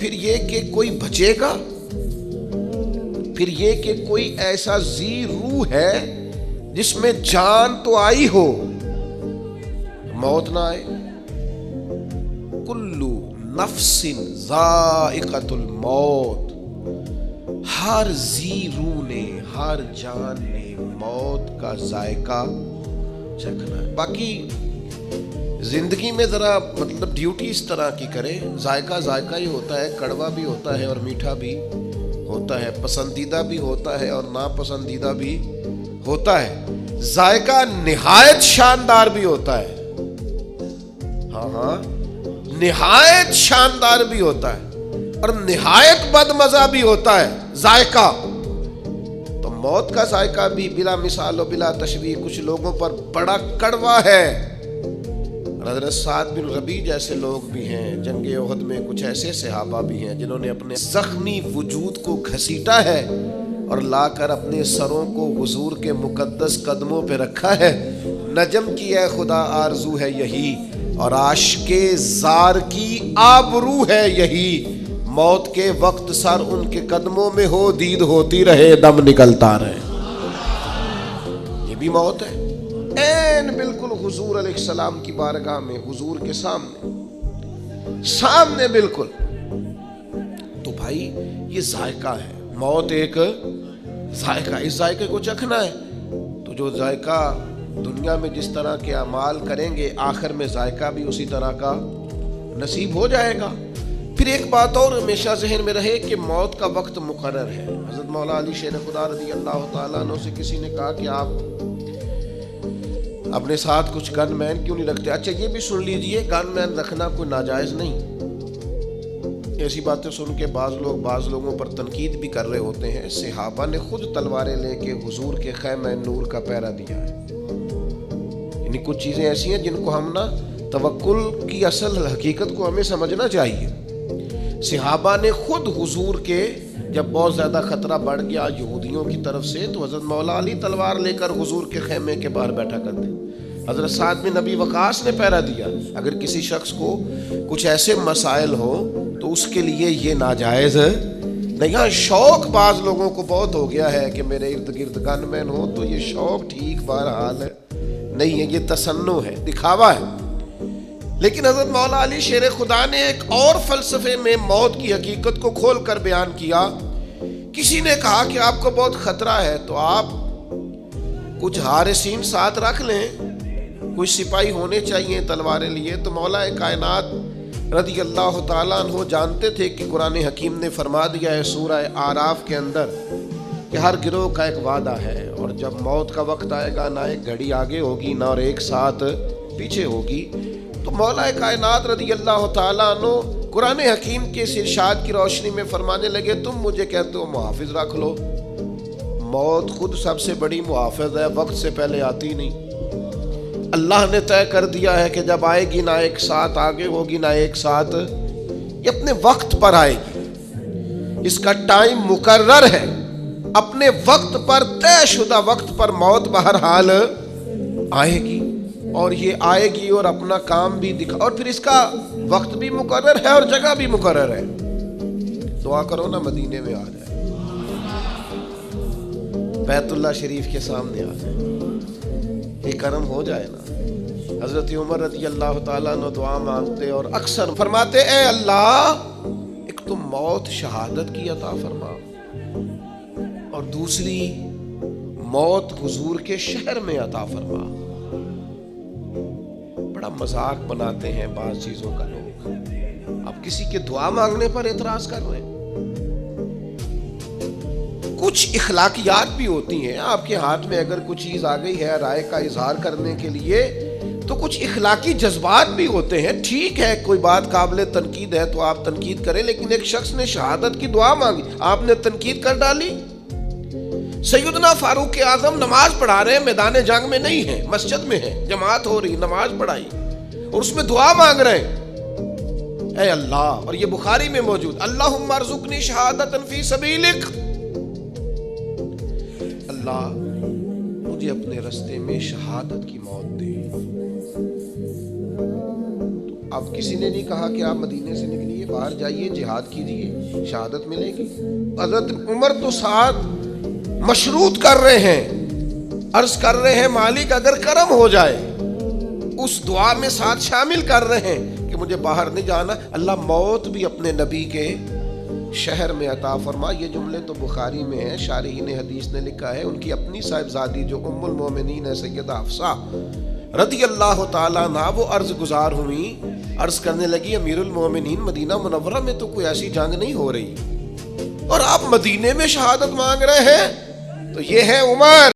پھر یہ کہ کوئی بچے گا، پھر یہ کہ کوئی ایسا ذی روح ہے جس میں جان تو آئی ہو، موت نہ آئے۔ کلو نفس ذائقۃ الموت، ہر ذی روح نے، ہر جان نے موت کا ذائقہ چکھنا ہے۔ باقی زندگی میں ذرا مطلب ڈیوٹی اس طرح کی کرے، ذائقہ ذائقہ ہی ہوتا ہے، کڑوا بھی ہوتا ہے اور میٹھا بھی ہوتا ہے، پسندیدہ بھی ہوتا ہے اور ناپسندیدہ بھی ہوتا ہے، ذائقہ نہایت شاندار بھی ہوتا ہے، ہاں نہایت شاندار بھی ہوتا ہے اور نہایت بد مزہ بھی ہوتا ہے ذائقہ۔ تو موت کا ذائقہ بھی بلا مثال و بلا تشبیہ کچھ لوگوں پر بڑا کڑوا ہے۔ حضرت سعد بن ربیع جیسے لوگ بھی ہیں، جنگ احد میں کچھ ایسے صحابہ بھی ہیں جنہوں نے اپنے زخمی وجود کو گھسیٹا ہے اور لا کر اپنے سروں کو حضور کے مقدس قدموں پہ رکھا ہے۔ نجم کی اے خدا آرزو ہے یہی، اور عاشق زار کی آبرو ہے یہی، موت کے وقت سر ان کے قدموں میں ہو، دید ہوتی رہے، دم نکلتا رہے۔ یہ بھی موت ہے، این بالکل حضور علیہ السلام کی بارگاہ میں، حضور کے سامنے بالکل۔ تو بھائی یہ ذائقہ ہے، موت ایک ذائقہ، اس ذائقے کو چکھنا ہے۔ تو جو ذائقہ دنیا میں جس طرح کے اعمال کریں گے، آخر میں ذائقہ بھی اسی طرح کا نصیب ہو جائے گا۔ پھر ایک بات اور ہمیشہ ذہن میں رہے کہ موت کا وقت مقرر ہے۔ حضرت مولا علی شیر خدا رضی اللہ تعالیٰ عنہ سے کسی نے کہا کہ آپ اپنے ساتھ کچھ گن مین کیوں نہیں رکھتے؟ اچھا یہ بھی سن لیجئے، گن مین رکھنا کوئی ناجائز نہیں۔ ایسی باتیں سن کے بعض لوگوں پر تنقید بھی کر رہے ہوتے ہیں۔ صحابہ نے خود تلواریں لے کے حضور کے خیمہ نور کا پہرا دیا ہے۔ یعنی کچھ چیزیں ایسی ہیں جن کو ہم نا توکل کی اصل حقیقت کو ہمیں سمجھنا چاہیے۔ صحابہ نے خود حضور کے جب بہت زیادہ خطرہ بڑھ گیا یہودیوں کی طرف سے، تو حضرت مولا علی تلوار لے کر حضور کے خیمے کے باہر بیٹھا کرتے۔ حضرت سعد بن ابی وقاص نے پہرا دیا۔ اگر کسی شخص کو کچھ ایسے مسائل ہو تو اس کے لیے یہ ناجائز نہیں۔ ہاں شوق بعض لوگوں کو بہت ہو گیا ہے کہ میرے ارد گرد گن مین ہو، تو یہ شوق ٹھیک بہرحال نہیں ہے، یہ تصنع ہے، دکھاوا ہے۔ لیکن حضرت مولا علی شیر خدا نے ایک اور فلسفے میں موت کی حقیقت کو کھول کر بیان کیا۔ کسی نے کہا کہ آپ کو بہت خطرہ ہے تو آپ کچھ حارسین ساتھ رکھ لیں، کچھ سپاہی ہونے چاہیے تلواریں لیے۔ تو مولا کائنات رضی اللہ تعالیٰ عنہ جانتے تھے کہ قرآن حکیم نے فرما دیا ہے سورہ اعراف کے اندر کہ ہر گروہ کا ایک وعدہ ہے، اور جب موت کا وقت آئے گا نہ ایک گھڑی آگے ہوگی نہ اور ایک ساتھ پیچھے ہوگی۔ تو مولا کائنات رضی اللہ تعالیٰ عنہ قرآن حکیم کے اس ارشاد کی روشنی میں فرمانے لگے تم مجھے کہتے ہو محافظ رکھ لو، موت خود سب سے بڑی محافظ ہے، وقت سے پہلے آتی نہیں۔ اللہ نے طے کر دیا ہے کہ جب آئے گی نہ ایک ساتھ آگے ہوگی نہ ایک ساتھ، یہ اپنے وقت پر آئے گی، اس کا ٹائم مقرر ہے، اپنے وقت پر طے شدہ وقت پر موت بہرحال آئے گی، اور یہ آئے گی اور اپنا کام بھی دکھا، اور پھر اس کا وقت بھی مقرر ہے اور جگہ بھی مقرر ہے۔ دعا کرو نا مدینے میں آ جائے، بیت اللہ شریف کے سامنے آ جائے، یہ کرم ہو جائے نا۔ حضرت عمر رضی اللہ تعالیٰ عنہ دعا مانگتے اور اکثر فرماتے اے اللہ ایک تو موت شہادت کی عطا فرما، اور دوسری موت حضور کے شہر میں عطا فرما۔ بڑا مذاق بناتے ہیں بعض چیزوں کا لوگ، آپ کسی کے دعا مانگنے پر اعتراض کر رہے ہیں۔ کچھ اخلاقیات بھی ہوتی ہیں، آپ کے ہاتھ میں اگر کچھ چیز آ گئی ہے رائے کا اظہار کرنے کے لیے تو کچھ اخلاقی جذبات بھی ہوتے ہیں۔ ٹھیک ہے کوئی بات قابل تنقید ہے تو آپ تنقید کریں، لیکن ایک شخص نے شہادت کی دعا مانگی آپ نے تنقید کر ڈالی۔ سیدنا فاروق اعظم نماز پڑھا رہے ہیں، میدان جنگ میں نہیں ہیں، مسجد میں ہیں، جماعت ہو رہی، نماز پڑھائی اور اس میں دعا مانگ رہے ہیں اے اللہ، اور یہ بخاری میں موجود اللہم ارزقنی شہادتا فی سبیلک، اللہ مجھے اپنے رستے میں شہادت کی موت دے۔ تو اب کسی نے نہیں کہا کہ آپ مدینے سے نکلیے، باہر جائیے، جہاد کیجیے، شہادت ملے گی۔ حضرت عمر تو ساتھ مشروط کر رہے ہیں، عرض کر رہے ہیں مالک اگر کرم ہو جائے، اس دعا میں ساتھ شامل کر رہے ہیں کہ مجھے باہر نہیں جانا، اللہ موت بھی اپنے نبی کے شہر میں عطا فرما۔ یہ جملے تو بخاری میں ہیں، شارحین حدیث نے لکھا ہے، ان کی اپنی صاحبزادی جو ام المومنین ہے سیدہ حفصہ رضی اللہ تعالیٰ عنہا، وہ عرض گزار ہوئی، عرض کرنے لگی امیر المومنین مدینہ منورہ میں تو کوئی ایسی جنگ نہیں ہو رہی اور آپ مدینے میں شہادت مانگ رہے ہیں، تو یہ ہے عمر۔